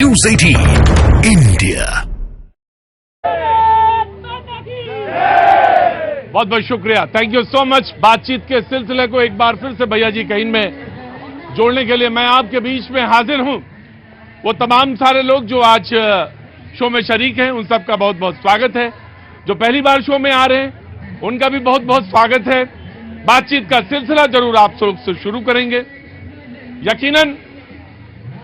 News 18 India. बहुत बहुत शुक्रिया, थैंक यू सो मच। बातचीत के सिलसिले को एक बार फिर से भैया जी कहीं में जोड़ने के लिए मैं आपके बीच में हाजिर हूं। वो तमाम सारे लोग जो आज शो में शरीक हैं, उन सबका बहुत बहुत स्वागत है। जो पहली बार शो में आ रहे हैं, उनका भी बहुत बहुत स्वागत है। बातचीत का सिलसिला जरूर आप लोग से शुरू करेंगे। यकीनन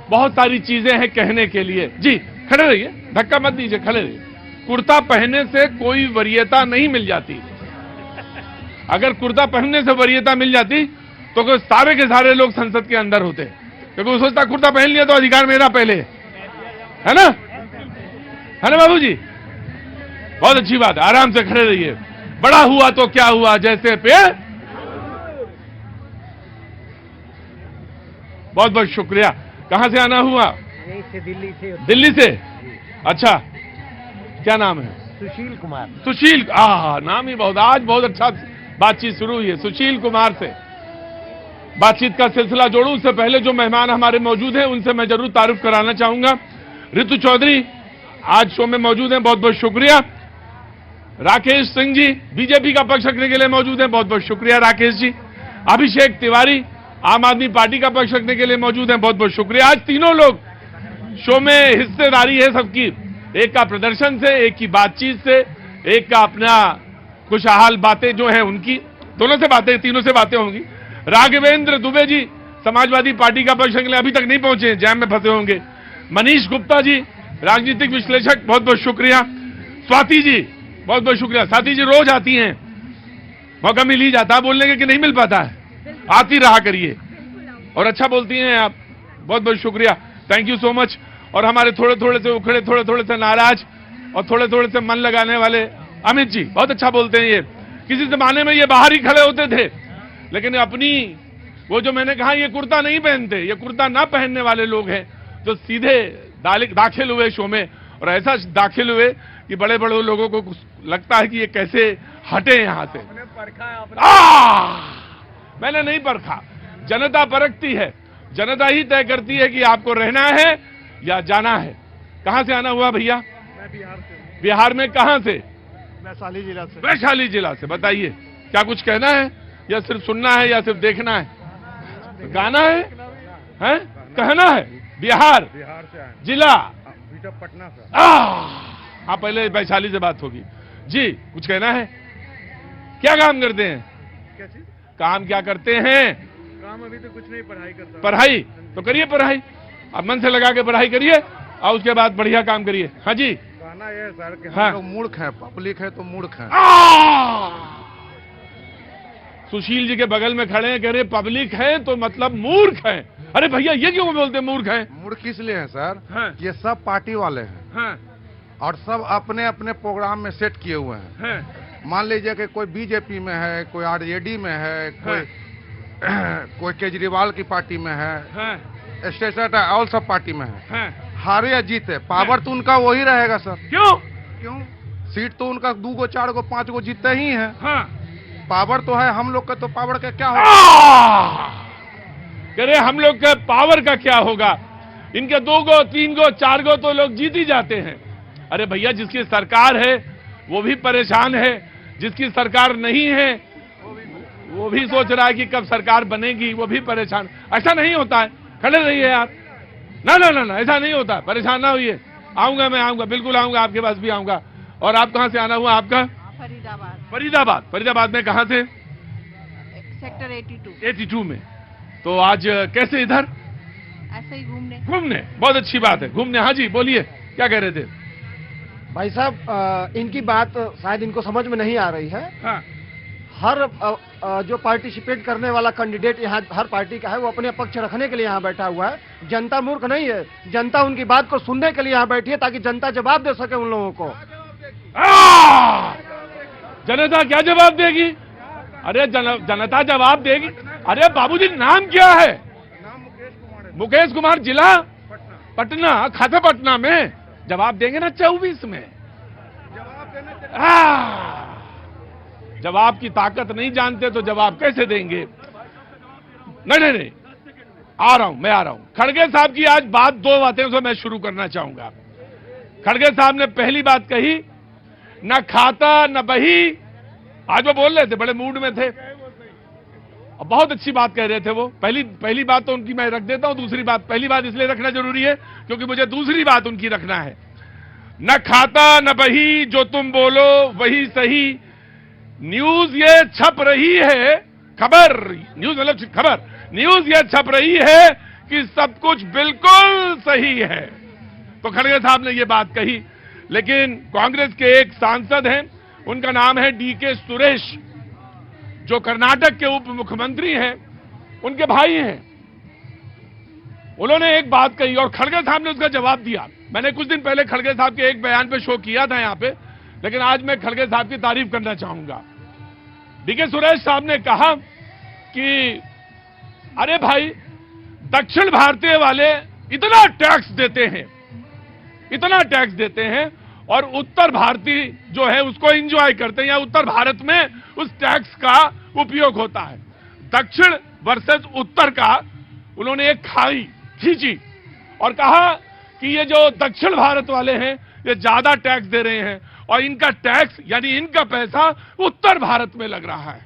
बहुत सारी चीजें हैं कहने के लिए। जी खड़े रहिए, धक्का मत दीजिए, खड़े रहिए। कुर्ता पहनने से कोई वरीयता नहीं मिल जाती। अगर कुर्ता पहनने से वरीयता मिल जाती तो सारे के सारे लोग संसद के अंदर होते, क्योंकि वो सोचता कुर्ता पहन लिया तो अधिकार मेरा पहले है ना बाबूजी। बहुत अच्छी बात है, आराम से खड़े रहिए। बड़ा हुआ तो क्या हुआ, जैसे पेड़। बहुत बहुत शुक्रिया। कहां से आना हुआ? यहीं से, दिल्ली से। अच्छा, क्या नाम है? सुशील कुमार। सुशील, नाम ही बहुत, आज बहुत अच्छा बातचीत शुरू हुई है सुशील कुमार से। बातचीत का सिलसिला जोड़ू उससे पहले जो मेहमान हमारे मौजूद हैं उनसे मैं जरूर तारुफ कराना चाहूंगा। ऋतु चौधरी आज शो में मौजूद हैं, बहुत बहुत शुक्रिया। राकेश सिंह जी बीजेपी का पक्ष रखने के लिए मौजूद हैं, बहुत बहुत शुक्रिया राकेश जी। अभिषेक तिवारी आम आदमी पार्टी का पक्ष रखने के लिए मौजूद हैं, बहुत बहुत शुक्रिया। आज तीनों लोग शो में हिस्सेदारी है सबकी, एक का प्रदर्शन से, एक की बातचीत से, एक का अपना खुशहाल बातें जो है उनकी, दोनों से बातें, तीनों से बातें होंगी। राघवेंद्र दुबे जी समाजवादी पार्टी का पक्ष रखने के लिए अभी तक नहीं पहुंचे, जैम में फंसे होंगे। मनीष गुप्ता जी राजनीतिक विश्लेषक, बहुत बहुत शुक्रिया। स्वाति जी बहुत बहुत शुक्रिया। स्वाति जी रोज आती हैं, मौका मिल ही जाता है बोलने के कि नहीं मिल पाता है, आती रहा करिए और अच्छा बोलती हैं आप, बहुत बहुत शुक्रिया, थैंक यू सो मच। और हमारे थोड़े थोड़े से उखड़े, थोड़े थोड़े से नाराज और थोड़े थोड़े से मन लगाने वाले अमित जी, बहुत अच्छा बोलते हैं ये। किसी जमाने में ये बाहर ही खड़े होते थे, लेकिन अपनी वो जो मैंने कहा ये कुर्ता नहीं पहनते, ये कुर्ता ना पहनने वाले लोग हैं जो सीधे दाखिल हुए शो में, और ऐसा दाखिल हुए कि बड़े बड़े लोगों को लगता है कि ये कैसे हटे यहां से। मैंने नहीं परखा, जनता परखती है, जनता ही तय करती है कि आपको रहना है या जाना है। कहां से आना हुआ भैया? मैं बिहार से। बिहार में कहां से? वैशाली जिला से। वैशाली जिला से। बताइए क्या कुछ कहना है या सिर्फ सुनना है या सिर्फ देखना है? गाना है, हैं? कहना है। बिहार से आए। जिला पटना से। हाँ, पहले वैशाली से बात होगी। जी कुछ कहना है? क्या काम करते हैं? क्या चीज? काम क्या करते हैं? काम अभी तो कुछ नहीं, पढ़ाई करता। पढ़ाई तो करिए, पढ़ाई अब मन से लगा के पढ़ाई करिए और उसके बाद बढ़िया काम करिए। हाँ जी, कहना यह सर कि हाँ। हम लोग मूर्ख हैं, पब्लिक है तो मूर्ख हैं। सुशील जी के बगल में खड़े हैं, कह रहे पब्लिक है तो मतलब मूर्ख हैं। अरे भैया ये क्यों बोलते मूर्ख हैं? मूर्ख इसलिए हैं सर, हाँ। ये सब पार्टी वाले हैं, हाँ, और सब अपने अपने प्रोग्राम में सेट किए हुए हैं। हाँ, मान लीजिए कि कोई बीजेपी में है, कोई आरजेडी में है, कोई कोई केजरीवाल की पार्टी में है, हाँ, स्टेट ऑल सब पार्टी में है। हाँ। हारे या जीते पावर तो उनका वही रहेगा सर। क्यों? सीट तो उनका 2 गो 4 गो 5 गो जीतते ही हैं। हाँ। पावर तो है, हम लोग का तो पावर का क्या होगा? कह रहे हम लोग के पावर का क्या होगा? इनके 2 गो 3 गो 4 गो तो लोग जीत ही जाते हैं। अरे भैया जिसकी सरकार है वो भी परेशान है, जिसकी सरकार नहीं है वो भी सोच रहा है कि कब सरकार बनेगी, वो भी परेशान। ऐसा नहीं होता है, खड़े रहिए आप। ना ना ना ना, ऐसा नहीं होता, परेशान ना होइए। आऊंगा, मैं आऊंगा, बिल्कुल आऊंगा, आपके पास भी आऊंगा। और आप कहां से आना हुआ आपका? फरीदाबाद। फरीदाबाद। फरीदाबाद में कहां से? सेक्टर 82 में। तो आज कैसे इधर? ऐसे ही घूमने। बहुत अच्छी बात है, घूमने। हाँ जी बोलिए, क्या कह रहे थे? भाई साहब इनकी बात शायद इनको समझ में नहीं आ रही है। हाँ। हर जो पार्टिसिपेट करने वाला कैंडिडेट यहाँ हर पार्टी का है, वो अपने पक्ष रखने के लिए यहाँ बैठा हुआ है। जनता मूर्ख नहीं है, जनता उनकी बात को सुनने के लिए यहाँ बैठी है, ताकि जनता जवाब दे सके उन लोगों को। जनता क्या जवाब देगी? अरे जनता जवाब देगी। अरे बाबूजी नाम क्या है? मुकेश कुमार, जिला पटना। खाते पटना में जवाब देंगे ना 24 में। जवाब की ताकत नहीं जानते तो जवाब कैसे देंगे? नहीं नहीं नहीं, मैं आ रहा हूं। खड़गे साहब की आज बात, दो बातें से मैं शुरू करना चाहूंगा। खड़गे साहब ने पहली बात कही, न खाता न बही। आज वो बोल रहे थे, बड़े मूड में थे, और बहुत अच्छी बात कह रहे थे वो। पहली बात तो उनकी मैं रख देता हूं, दूसरी बात, पहली बात इसलिए रखना जरूरी है क्योंकि मुझे दूसरी बात उनकी रखना है। न खाता न बही, जो तुम बोलो वही सही। न्यूज ये छप रही है, खबर, न्यूज मतलब खबर, न्यूज ये छप रही है कि सब कुछ बिल्कुल सही है। तो खड़गे साहब ने ये बात कही। लेकिन कांग्रेस के एक सांसद हैं, उनका नाम है डीके सुरेश, जो कर्नाटक के उप मुख्यमंत्री हैं, उनके भाई हैं। उन्होंने एक बात कही और खड़गे साहब ने उसका जवाब दिया। मैंने कुछ दिन पहले खड़गे साहब के एक बयान पे शो किया था यहां पे, लेकिन आज मैं खड़गे साहब की तारीफ करना चाहूंगा। डीके सुरेश साहब ने कहा कि अरे भाई, दक्षिण भारतीय वाले इतना टैक्स देते हैं और उत्तर भारतीय जो है उसको एंजॉय करते हैं, या उत्तर भारत में उस टैक्स का उपयोग होता है। दक्षिण वर्सेस उत्तर का उन्होंने एक खाई खींची और कहा कि ये जो दक्षिण भारत वाले हैं ये ज्यादा टैक्स दे रहे हैं और इनका टैक्स यानी इनका पैसा उत्तर भारत में लग रहा है।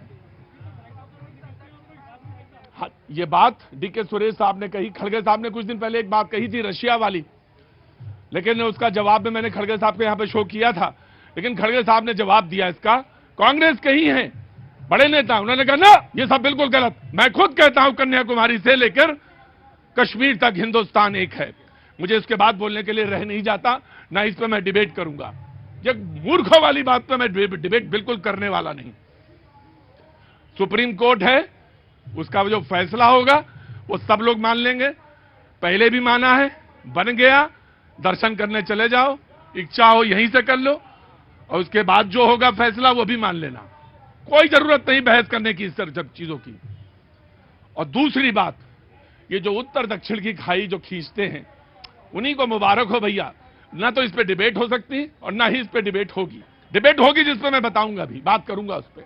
हाँ, ये बात डीके सुरेश साहब ने कही। खड़गे साहब ने कुछ दिन पहले एक बात कही थी रशिया वाली, लेकिन उसका जवाब में मैंने खड़गे साहब के यहां पे शो किया था, लेकिन खड़गे साहब ने जवाब दिया इसका। कांग्रेस के ही हैं, बड़े नेता, उन्होंने कहा ना ये सब बिल्कुल गलत। मैं खुद कहता हूं कन्याकुमारी से लेकर कश्मीर तक हिंदुस्तान एक है। मुझे इसके बाद बोलने के लिए रह नहीं जाता, ना इस पर मैं डिबेट करूंगा। ये मूर्खों वाली बात पर मैं डिबेट बिल्कुल करने वाला नहीं। सुप्रीम कोर्ट है, उसका जो फैसला होगा वो सब लोग मान लेंगे। पहले भी माना है, बन गया, दर्शन करने चले जाओ, इच्छा हो यहीं से कर लो, और उसके बाद जो होगा फैसला वो भी मान लेना। कोई जरूरत नहीं बहस करने की इस तरह चीजों की। और दूसरी बात, ये जो उत्तर दक्षिण की खाई जो खींचते हैं, उन्हीं को मुबारक हो भैया। ना तो इस पे डिबेट हो सकती और ना ही इस पे डिबेट होगी। डिबेट होगी जिस पे मैं बताऊंगा, भी बात करूंगा उस पे।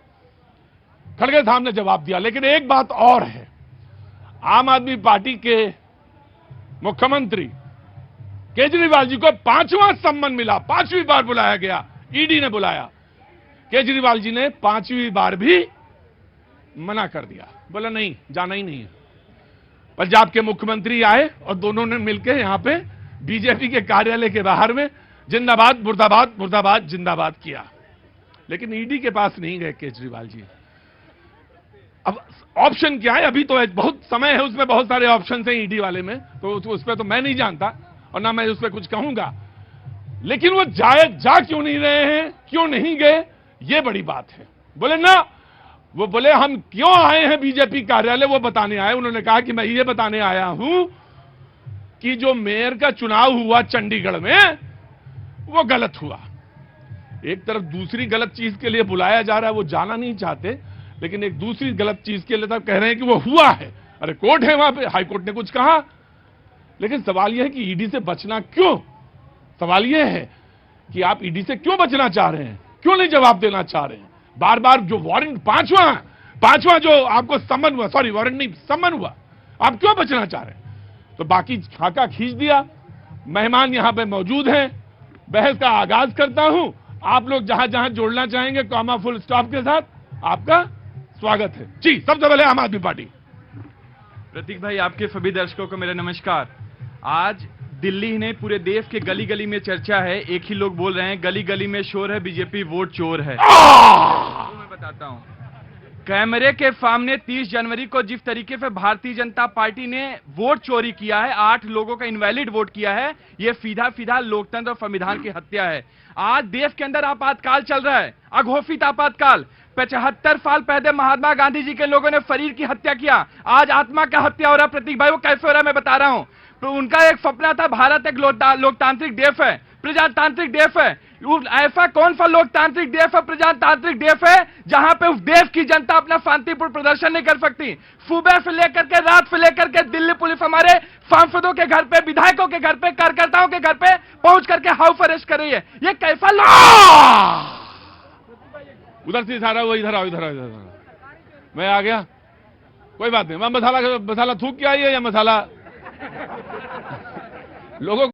खड़गे साहब ने जवाब दिया। लेकिन एक बात और है, आम आदमी पार्टी के मुख्यमंत्री केजरीवाल जी को 5वां सम्मान मिला, 5वीं बार बुलाया गया, ईडी ने बुलाया। केजरीवाल जी ने 5वीं बार भी मना कर दिया, बोला नहीं, जाना ही नहीं है। पंजाब के मुख्यमंत्री आए और दोनों ने मिलकर यहां पे बीजेपी के कार्यालय के बाहर में जिंदाबाद मुर्दाबाद मुर्दाबाद जिंदाबाद किया। लेकिन ईडी के पास नहीं गए केजरीवाल जी। अब ऑप्शन क्या है, अभी तो बहुत समय है, उसमें बहुत सारे ऑप्शन हैं ईडी वाले में, तो उस पर तो मैं नहीं जानता और ना मैं उस पर कुछ कहूंगा। लेकिन वो जा क्यों नहीं रहे हैं, क्यों नहीं गए, ये बड़ी बात है। बोले ना, वो बोले हम क्यों आए हैं बीजेपी कार्यालय, वो बताने आए। उन्होंने कहा कि मैं ये बताने आया हूं कि जो मेयर का चुनाव हुआ चंडीगढ़ में वो गलत हुआ। एक तरफ दूसरी गलत चीज के लिए बुलाया जा रहा है, वो जाना नहीं चाहते, लेकिन एक दूसरी गलत चीज के लिए तब कह रहे हैं कि वो हुआ है। अरे कोर्ट है वहां पे, हाई कोर्ट ने कुछ कहा। लेकिन सवाल यह है कि ईडी से बचना क्यों? सवाल यह है कि आप ईडी से क्यों बचना चाह रहे हैं, क्यों नहीं जवाब देना चाह रहे हैं? बार बार जो वारंट, पांचवा जो आपको सम्मन हुआ, सॉरी वारंट नहीं, सम्मन हुआ, आप क्यों बचना चाह रहे हैं? तो बाकी खाका खींच दिया। मेहमान यहां पे मौजूद हैं, बहस का आगाज करता हूं। आप लोग जहां जहां जोड़ना चाहेंगे कॉमा फुल स्टॉप के साथ, आपका स्वागत है जी। सबसे पहले आम आदमी पार्टी। प्रतीक भाई, आपके सभी दर्शकों को मेरा नमस्कार। आज दिल्ली ही नहीं, पूरे देश के गली गली में चर्चा है, एक ही लोग बोल रहे हैं, गली गली में शोर है, बीजेपी वोट चोर है। तो मैं बताता हूं, कैमरे के सामने 30 जनवरी को जिस तरीके से भारतीय जनता पार्टी ने वोट चोरी किया है, 8 लोगों का इनवैलिड वोट किया है, यह सीधा लोकतंत्र और संविधान की हत्या है। आज देश के अंदर आपातकाल चल रहा है, अघोषित आपातकाल। 75 साल पहले महात्मा गांधी जी के लोगों ने शरीर की हत्या किया, आज आत्मा का हत्या हो रहा है। प्रतीक भाई, वो कैसे हो रहा है मैं बता रहा हूं। तो उनका एक सपना था, भारत एक लोकतांत्रिक देश है, प्रजातांत्रिक देश है। ऐसा कौन सा लोकतांत्रिक देश है, प्रजातांत्रिक देश है, जहां पे उस देश की जनता अपना शांतिपूर्ण प्रदर्शन नहीं कर सकती? सुबह से लेकर के रात से लेकर के दिल्ली पुलिस हमारे सांसदों के घर पे, विधायकों के घर पे, कार्यकर्ताओं के घर पे पहुंच करके हाउस अरेस्ट कर रही है। ये कैसा उधर से इशारा हुआ, इधर आओ, मैं आ गया। कोई बात नहीं, वहां मसाला मसाला थूक के आई है या मसाला लोगों को